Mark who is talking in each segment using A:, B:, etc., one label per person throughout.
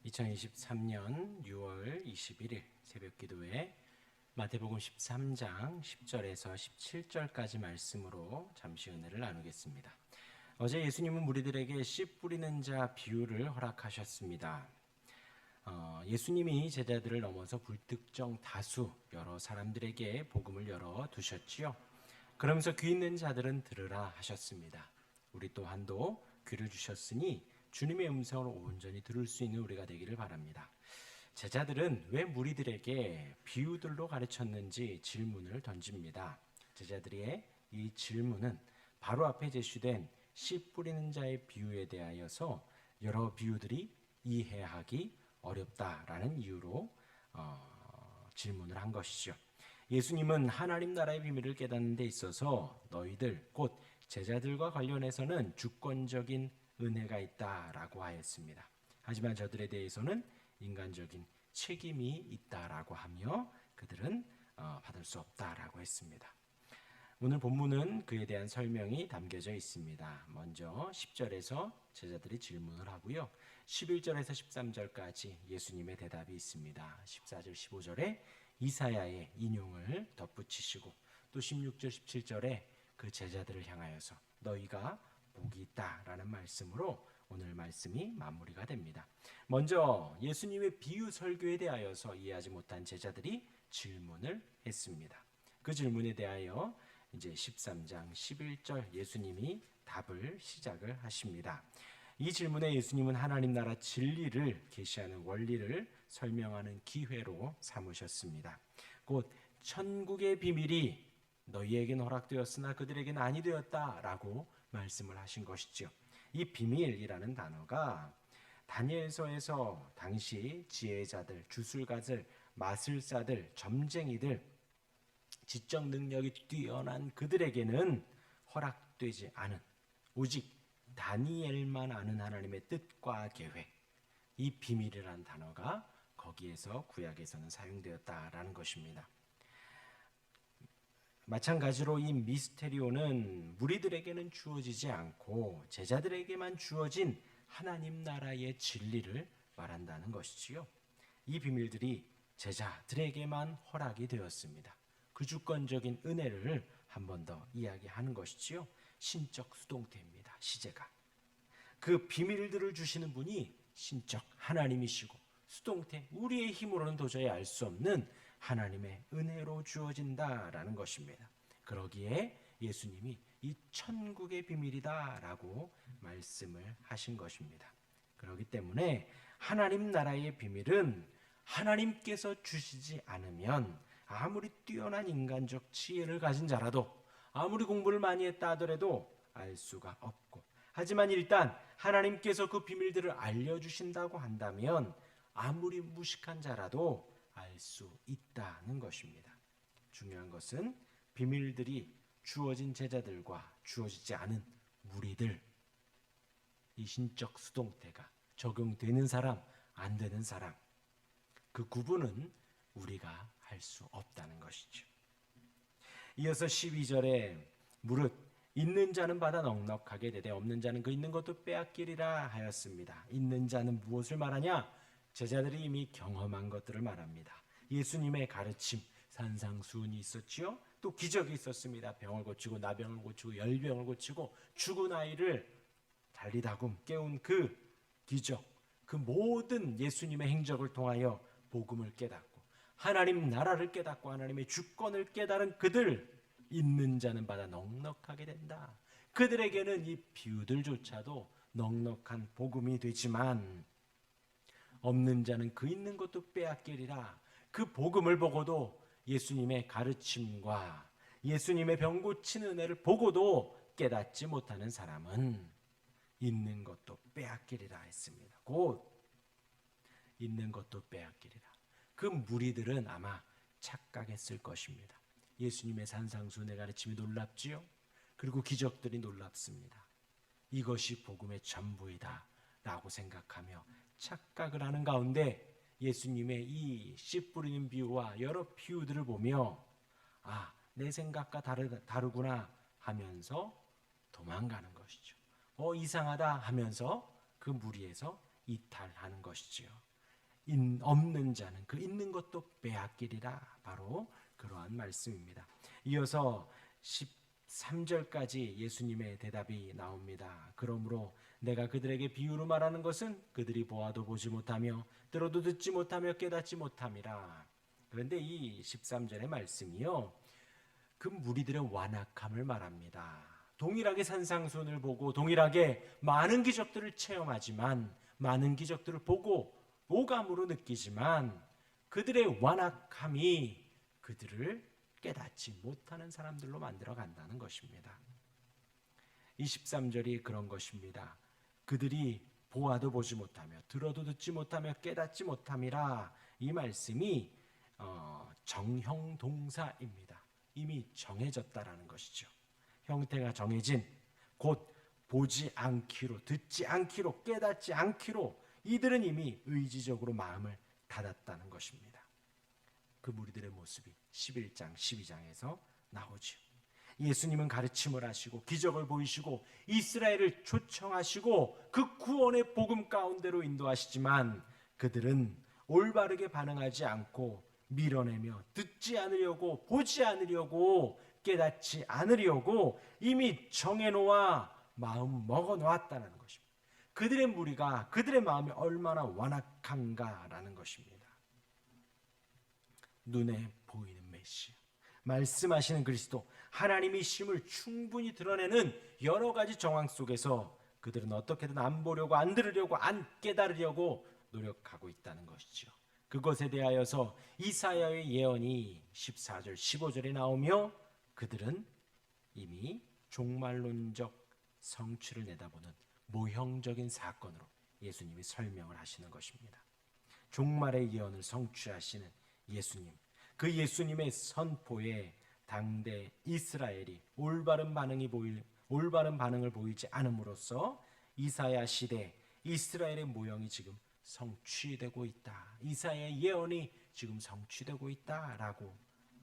A: 2023년 6월 21일 새벽기도에 마태복음 13장 10절에서 17절까지 말씀으로 잠시 은혜를 나누겠습니다. 어제 예수님은 무리들에게 씨 뿌리는 자 비유를 허락하셨습니다. 예수님이 제자들을 넘어서 불특정 다수 여러 사람들에게 복음을 열어두셨지요. 그러면서 귀 있는 자들은 들으라 하셨습니다. 우리 또한도 귀를 주셨으니 주님의 음성을 온전히 들을 수 있는 우리가 되기를 바랍니다. 제자들은 왜 무리들에게 비유들로 가르쳤는지 질문을 던집니다. 제자들의 이 질문은 바로 앞에 제시된 씨 뿌리는 자의 비유에 대하여서 여러 비유들이 이해하기 어렵다라는 이유로 질문을 한 것이죠. 예수님은 하나님 나라의 비밀을 깨닫는 데 있어서 너희들 곧 제자들과 관련해서는 주권적인 은혜가 있다라고 하였습니다. 하지만 저들에 대해서는 인간적인 책임이 있다라고 하며 그들은 받을 수 없다라고 했습니다. 오늘 본문은 그에 대한 설명이 담겨져 있습니다. 먼저 10절에서 제자들이 질문을 하고요. 11절에서 13절까지 예수님의 대답이 있습니다. 14절, 15절에 이사야의 인용을 덧붙이시고 또 16절, 17절에 그 제자들을 향하여서 너희가 복이 있다라는 말씀으로 오늘 말씀이 마무리가 됩니다. 먼저 예수님의 비유 설교에 대하여서 이해하지 못한 제자들이 질문을 했습니다. 그 질문에 대하여 이제 13장 11절 예수님이 답을 시작을 하십니다. 이 질문에 예수님은 하나님 나라 진리를 계시하는 원리를 설명하는 기회로 삼으셨습니다. 곧 천국의 비밀이 너희에게는 허락되었으나 그들에게는 아니 되었다라고 말씀을 하신 것이죠. 이 비밀이라는 단어가 다니엘서에서 당시 지혜자들, 주술가들, 마술사들, 점쟁이들, 지적 능력이 뛰어난 그들에게는 허락되지 않은 오직 다니엘만 아는 하나님의 뜻과 계획, 이 비밀이라는 단어가 거기에서 구약에서는 사용되었다라는 것입니다. 마찬가지로 이 미스테리오는 무리들에게는 주어지지 않고 제자들에게만 주어진 하나님 나라의 진리를 말한다는 것이지요. 이 비밀들이 제자들에게만 허락이 되었습니다. 그 주권적인 은혜를 한 번 더 이야기하는 것이지요. 신적 수동태입니다. 시제가. 그 비밀들을 주시는 분이 신적 하나님이시고 수동태 우리의 힘으로는 도저히 알 수 없는 하나님의 은혜로 주어진다라는 것입니다. 그러기에 예수님이 이 천국의 비밀이다라고 말씀을 하신 것입니다. 그렇기 때문에 하나님 나라의 비밀은 하나님께서 주시지 않으면 아무리 뛰어난 인간적 지혜를 가진 자라도 아무리 공부를 많이 했다 하더라도 알 수가 없고, 하지만 일단 하나님께서 그 비밀들을 알려주신다고 한다면 아무리 무식한 자라도 알 수 있다는 것입니다. 중요한 것은 비밀들이 주어진 제자들과 주어지지 않은 무리들, 이 신적 수동태가 적용되는 사람, 안 되는 사람, 그 구분은 우리가 할 수 없다는 것이죠. 이어서 12절에 무릇 있는 자는 받아 넉넉하게 되되 없는 자는 그 있는 것도 빼앗기리라 하였습니다. 있는 자는 무엇을 말하냐? 제자들이 이미 경험한 것들을 말합니다. 예수님의 가르침, 산상수훈이 있었지요. 또 기적이 있었습니다. 병을 고치고 나병을 고치고 열병을 고치고 죽은 아이를 달리다금 깨운 그 기적, 그 모든 예수님의 행적을 통하여 복음을 깨닫고 하나님 나라를 깨닫고 하나님의 주권을 깨달은 그들, 있는 자는 받아 넉넉하게 된다. 그들에게는 이 비유들조차도 넉넉한 복음이 되지만 없는 자는 그 있는 것도 빼앗기리라. 그 복음을 보고도 예수님의 가르침과 예수님의 병 고치는 은혜를 보고도 깨닫지 못하는 사람은 있는 것도 빼앗기리라 했습니다. 곧 있는 것도 빼앗기리라. 그 무리들은 아마 착각했을 것입니다. 예수님의 산상수훈의 가르침이 놀랍지요. 그리고 기적들이 놀랍습니다. 이것이 복음의 전부이다 라고 생각하며 착각을 하는 가운데 예수님의 이 씨 뿌리는 비유와 여러 비유들을 보며 내 생각과 다르구나 하면서 도망가는 것이죠. 이상하다 하면서 그 무리에서 이탈하는 것이지요. 없는 자는 그 있는 것도 빼앗기리라. 바로 그러한 말씀입니다. 이어서 13절까지 예수님의 대답이 나옵니다. 그러므로 내가 그들에게 비유로 말하는 것은 그들이 보아도 보지 못하며 들어도 듣지 못하며 깨닫지 못함이라. 그런데 이 13절의 말씀이요, 그 무리들의 완악함을 말합니다. 동일하게 산상수훈을 보고 동일하게 많은 기적들을 체험하지만, 많은 기적들을 보고 오감으로 느끼지만 그들의 완악함이 그들을 깨닫지 못하는 사람들로 만들어 간다는 것입니다. 23절이 그런 것입니다. 그들이 보아도 보지 못하며 들어도 듣지 못하며 깨닫지 못함이라. 이 말씀이 정형 동사입니다. 이미 정해졌다라는 것이죠. 형태가 정해진, 곧 보지 않기로, 듣지 않기로, 깨닫지 않기로 이들은 이미 의지적으로 마음을 닫았다는 것입니다. 그 무리들의 모습이 11장, 12장에서 나오죠. 예수님은 가르침을 하시고 기적을 보이시고 이스라엘을 초청하시고 그 구원의 복음 가운데로 인도하시지만 그들은 올바르게 반응하지 않고 밀어내며 듣지 않으려고, 보지 않으려고, 깨닫지 않으려고 이미 정해놓아 마음 먹어놓았다는 것입니다. 그들의 무리가, 그들의 마음이 얼마나 완악한가라는 것입니다. 눈에 보이는 메시아, 말씀하시는 그리스도, 하나님이심을 충분히 드러내는 여러 가지 정황 속에서 그들은 어떻게든 안 보려고, 안 들으려고, 안 깨달으려고 노력하고 있다는 것이죠. 그것에 대하여서 이사야의 예언이 14절, 15절에 나오며 그들은 이미 종말론적 성취를 내다보는 모형적인 사건으로 예수님이 설명을 하시는 것입니다. 종말의 예언을 성취하시는 예수님, 그 예수님의 선포에 당대 이스라엘이 올바른 반응을 보이지 않음으로써 이사야 시대 이스라엘의 모형이 지금 성취되고 있다. 이사야의 예언이 지금 성취되고 있다라고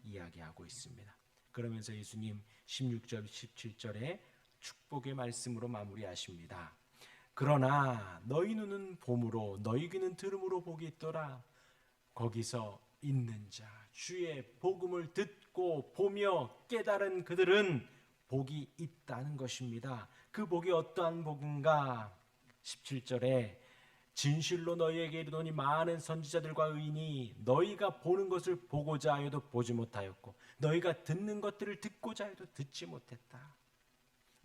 A: 이야기하고 있습니다. 그러면서 예수님 16절, 17절에 축복의 말씀으로 마무리하십니다. 그러나 너희 눈은 봄으로 너희 귀는 들음으로 복이 있더라. 거기서 있는 자, 주의 복음을 듣고 보며 깨달은 그들은 복이 있다는 것입니다. 그 복이 어떠한 복인가? 17절에 진실로 너희에게 이르노니 많은 선지자들과 의인이 너희가 보는 것을 보고자 하여도 보지 못하였고 너희가 듣는 것들을 듣고자 해도 듣지 못했다.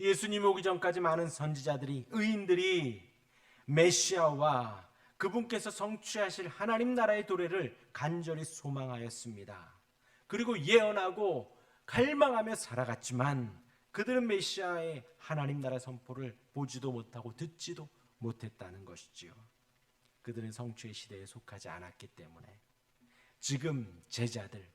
A: 예수님 오기 전까지 많은 선지자들이, 의인들이 메시아와 그분께서 성취하실 하나님 나라의 도래를 간절히 소망하였습니다. 그리고 예언하고 갈망하며 살아갔지만 그들은 메시아의 하나님 나라 선포를 보지도 못하고 듣지도 못했다는 것이지요. 그들은 성취의 시대에 속하지 않았기 때문에 지금 제자들,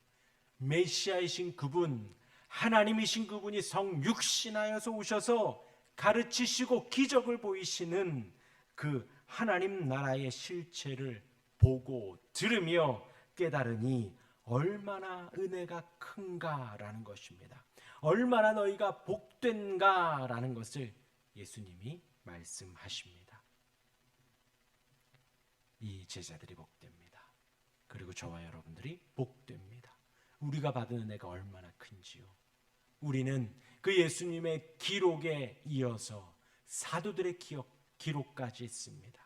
A: 메시아이신 그분, 하나님이신 그분이 성육신하여서 오셔서 가르치시고 기적을 보이시는 그 하나님 나라의 실체를 보고 들으며 깨달으니 얼마나 은혜가 큰가라는 것입니다. 얼마나 너희가 복된가라는 것을 예수님이 말씀하십니다. 이 제자들이 복됩니다. 그리고 저와 여러분들이 복됩니다. 우리가 받은 은혜가 얼마나 큰지요. 우리는 그 예수님의 기록에 이어서 사도들의 기록까지 있습니다.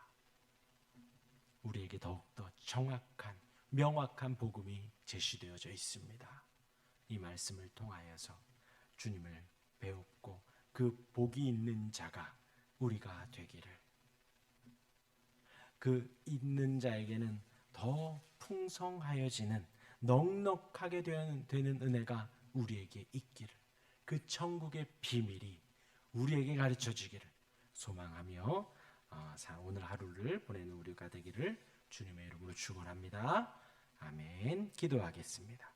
A: 우리에게 더욱더 정확한, 명확한 복음이 제시되어져 있습니다. 이 말씀을 통하여서 주님을 배웁고 그 복이 있는 자가 우리가 되기를, 그 있는 자에게는 더 풍성하여지는, 넉넉하게 되는 은혜가 우리에게 있기를, 그 천국의 비밀이 우리에게 가르쳐지기를 소망하며 오늘 하루를 보내는 우리가 되기를 주님의 이름으로 축원합니다. 아멘. 기도하겠습니다.